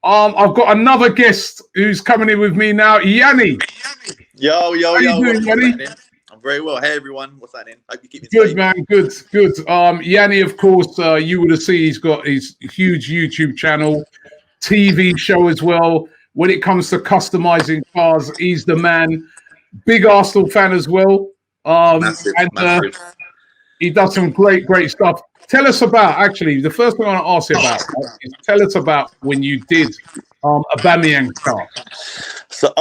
I've got another guest who's coming in with me now, Yanni. Yo. How you doing, Yanni? I'm very well. Hey, everyone. What's happening? Hope you keep me Good, safe. man. Good. Yanni, of course, you would have seen he's got his huge YouTube channel, TV show as well. When it comes to customizing cars, he's the man. Big Arsenal fan as well. Massive. He does some great stuff. Tell us about, actually, the first thing I want to ask you about is tell us about when you did Aubameyang's car. So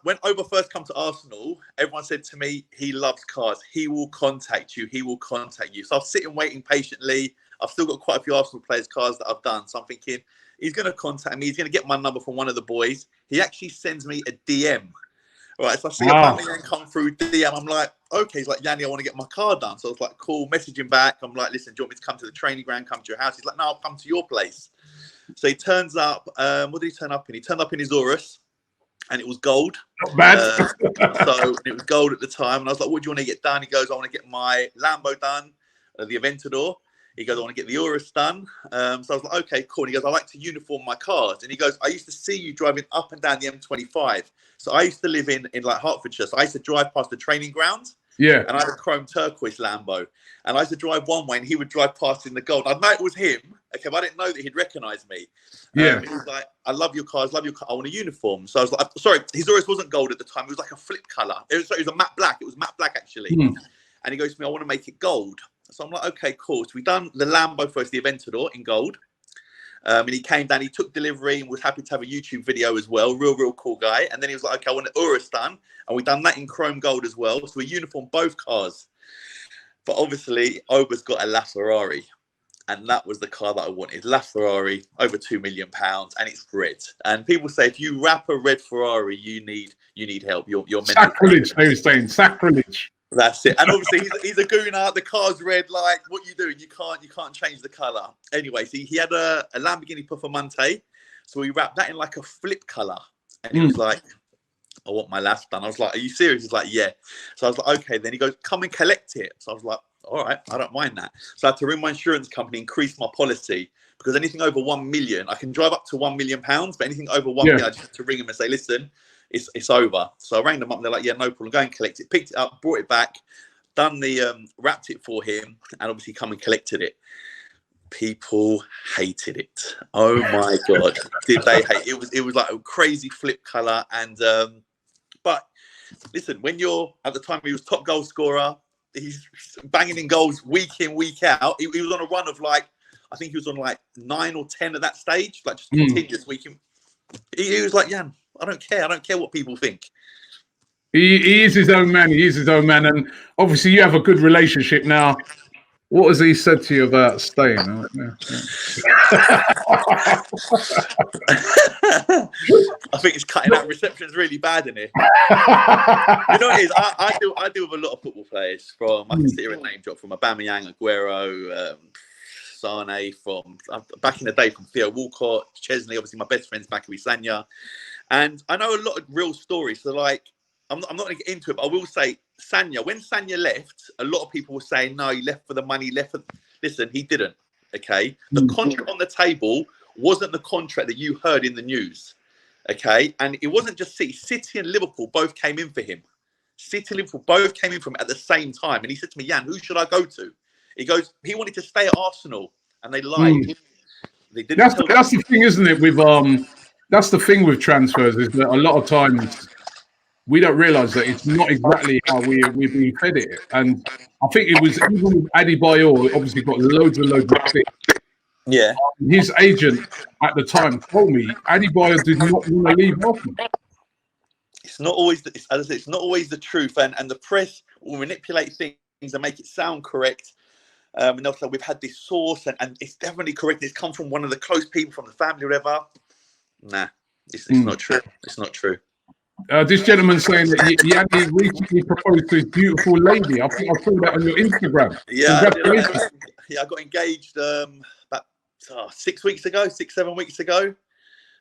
when Oba first come to Arsenal, everyone said to me, he loves cars. He will contact you. So I was sitting waiting patiently. I've still got quite a few Arsenal players' cars that I've done. So I'm thinking, he's going to contact me. He's going to get my number from one of the boys. He actually sends me a DM. Right, so I see Aubameyang come through DM. I'm like, okay. He's like, Yanni, I want to get my car done. So I was like, cool. Message him back. I'm like, listen, do you want me to come to the training ground, come to your house? He's like, no, I'll come to your place. So he turns up. What did he turn up in? He turned up in his Urus, and it was gold. Not bad. So it was gold at the time. And I was like, what do you want to get done? He goes, I want to get my Lambo done, the Aventador. He goes, I want to get the Urus done. So I was like, okay, cool. And he goes, I like to uniform my cars. And he goes, I used to see you driving up and down the M25. So I used to live in like Hertfordshire. So I used to drive past the training grounds. Yeah. And I had a chrome turquoise Lambo. And I used to drive one way and he would drive past in the gold. I know it was him. Okay, but I didn't know that he'd recognize me. Yeah. He was like, I love your cars, love your car. I want a uniform. So I was like, sorry, his Urus wasn't gold at the time. It was like a flip color. It was a matte black. It was matte black, actually. And he goes to me, I want to make it gold. So I'm like, okay, cool. So we done the Lambo first, the Aventador in gold. And he came down, he took delivery and was happy to have a YouTube video as well. Real cool guy. And then he was like, okay, I want the Urus done. And we done that in chrome gold as well. So we uniformed both cars. But obviously, Oba's got a LaFerrari. And that was the car that I wanted. LaFerrari, over £2 million, and it's red. And people say, if you wrap a red Ferrari, you need help. You're sacrilege, they were saying, sacrilege. That's it. And obviously he's a gooner. The car's red. Like, what you doing? You can't change the color. Anyway, so he had a Lamborghini Performante, so we wrapped that in like a flip color. And he was like, I want my last done. I was like, are you serious? He's like, yeah. So I was like, okay. Then he goes, come and collect it. So I was like, all right, I don't mind that. So I had to ring my insurance company, increase my policy, because anything over 1 million, I can drive up to £1 million, but anything over 1 million, I just have to ring him and say, listen, it's over. So I rang them up and they're like, yeah, no problem, go and collect it. Picked it up, brought it back, done the wrapped it for him, and obviously come and collected it. People hated it. Oh my god, did they hate it? It was like a crazy flip color. And but listen, when you're at the time he was top goal scorer, he's banging in goals week in, week out. He was on a run of like, I think he was on like 9 or 10 at that stage, like just continuous week in. He was like, Jan, I don't care what people think. He is his own man. And obviously you have a good relationship now. What has he said to you about staying? I think it's cutting out. Reception's really bad in here. You know what it is? I deal with a lot of football players I can sit here and name drop, from Aubameyang, Aguero, Sane, from back in the day, from Theo Walcott, Chesney, obviously my best friend's back with Sanya. And I know a lot of real stories. So like, I'm not going to get into it, but I will say Sanya, when Sanya left, a lot of people were saying, no, he left for the money, Listen, he didn't, okay? The contract on the table wasn't the contract that you heard in the news, okay? And it wasn't just City and Liverpool both came in for him. City and Liverpool both came in for him at the same time. And he said to me, Jan, who should I go to? He goes, he wanted to stay at Arsenal, and they lied. They didn't. That's the thing, isn't it? With that's the thing with transfers, is that a lot of times we don't realise that it's not exactly how we're being fed it. And I think it was even with Adebayor, obviously got loads of tips. Yeah. His agent at the time told me Adebayor did not want to leave Arsenal. It's not always, as I said, it's not always the truth, and the press will manipulate things and make it sound correct. And they'll say, we've had this source, and it's definitely correct. It's come from one of the close people from the family or whatever. Nah, it's not true. It's not true. This gentleman saying that Yanni recently proposed to his beautiful lady. I think I saw that on your Instagram. Yeah, I got engaged about 6 weeks ago, 7 weeks ago.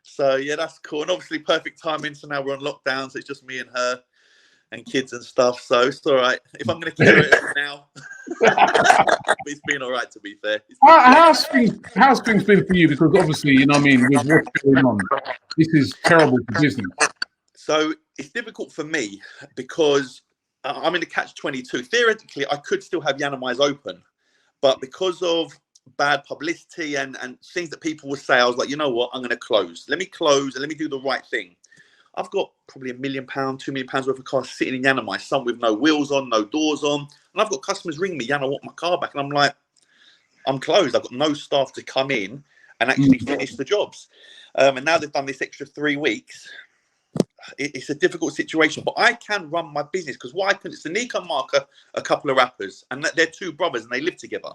So yeah, that's cool. And obviously perfect timing. So now we're on lockdown, so it's just me and her and kids and stuff. So it's all right. If I'm going to carry it now. But it's been all right, to be fair. How's things been for you? Because obviously, you know what I mean, with what's going on, this is terrible for business. So it's difficult for me because I'm in a catch-22. Theoretically, I could still have Yiannimize open, but because of bad publicity and things that people will say, I was like, you know what, I'm going to close. Let me close and let me do the right thing. I've got probably £1 million, £2 million worth of cars sitting in Yiannimize, some with no wheels on, no doors on. And I've got customers ring me, Yann, I want my car back. And I'm like, I'm closed. I've got no staff to come in and actually finish the jobs. And now they've done this extra 3 weeks. It's a difficult situation, but I can run my business because what I can, it's the Nico and Mark, a couple of rappers, and they're 2 brothers and they live together.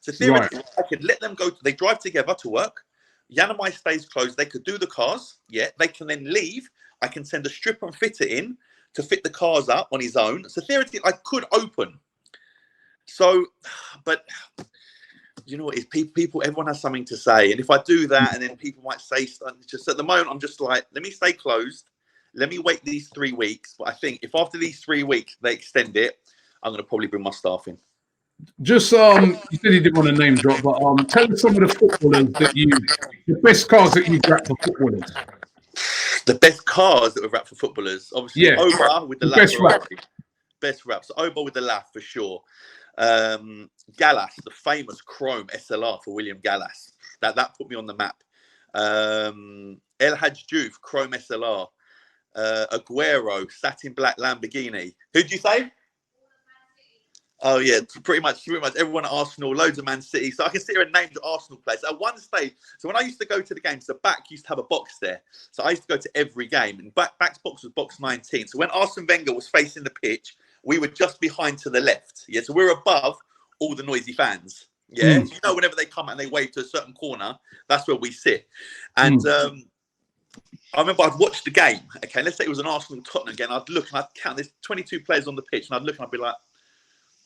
So theoretically, I could let them go, they drive together to work. Yiannimize stays closed. They could do the cars. Yeah, they can then leave. I can send a stripper and fitter in to fit the cars up on his own. So theoretically, I could open. So, but you know what? It's people, everyone has something to say. And if I do that, and then people might say stuff, just at the moment, I'm just like, let me stay closed. Let me wait these 3 weeks. But I think if after these 3 weeks they extend it, I'm going to probably bring my staff in. Just you said you didn't want to name drop, but tell us some of the footballers the best cars that you've wrapped for footballers. The best cars that we've wrapped for footballers, obviously, yeah. Oba with the best wrap. So Oba with the laugh for sure. Gallas, the famous chrome SLR for William Gallas. That put me on the map. El Hadj Diouf, chrome SLR. Aguero, satin black Lamborghini. Who'd you say? Oh yeah, pretty much everyone at Arsenal, loads of Man City. So I can sit here and name the Arsenal players. At one stage, so when I used to go to the games, the back used to have a box there. So I used to go to every game, and back's box was box 19. So when Arsene Wenger was facing the pitch, we were just behind to the left. Yeah, so we're above all the noisy fans. Yeah, so you know, whenever they come and they wave to a certain corner, that's where we sit. And I remember I'd watch the game. Okay, let's say it was an Arsenal Tottenham game. I'd look and I'd count. There's 22 players on the pitch, and I'd look and I'd be like,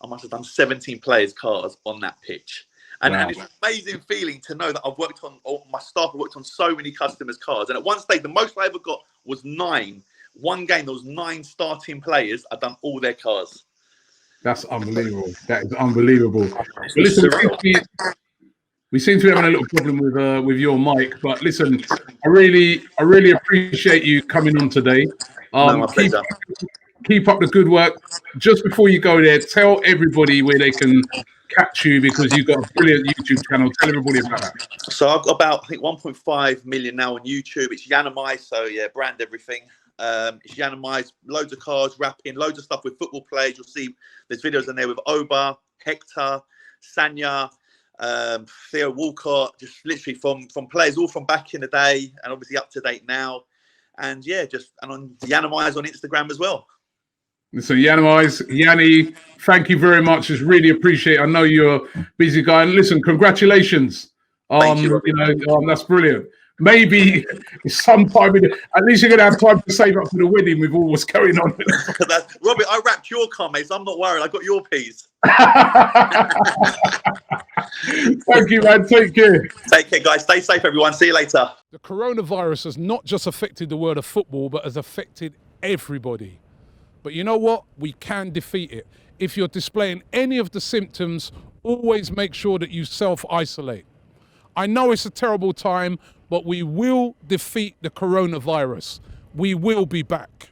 I must have done 17 players' cars on that pitch. And, and it's an amazing feeling to know that I've worked on, or my staff have worked on so many customers' cars. And at one stage, the most I ever got was 9. One game, there was 9 starting players. I've done all their cars. That's unbelievable. That is unbelievable. But listen, we seem to be having a little problem with your mic. But listen, I really appreciate you coming on today. My pleasure. Keep up the good work. Just before you go there, tell everybody where they can catch you, because you've got a brilliant YouTube channel. Tell everybody about that. So I've got about, I think, 1.5 million now on YouTube. It's Yiannimize, so yeah, brand everything. It's Yiannimize, loads of cars, rapping, loads of stuff with football players. You'll see there's videos in there with Oba, Hector, Sanya, Theo Walcott, just literally from players all from back in the day and obviously up to date now. And yeah, and on Yiannimize on Instagram as well. So Yiannimize, Yanni, thank you very much. It's really appreciated. I know you're a busy guy. And listen, congratulations. Thank you. That's brilliant. Maybe sometime, at least you're going to have time to save up for the wedding with all what's going on. Robert, I wrapped your car, mate, so I'm not worried. I got your piece. Thank you, man. Take care. Take care, guys. Stay safe, everyone. See you later. The coronavirus has not just affected the world of football, but has affected everybody. But you know what? We can defeat it. If you're displaying any of the symptoms, always make sure that you self-isolate. I know it's a terrible time, but we will defeat the coronavirus. We will be back.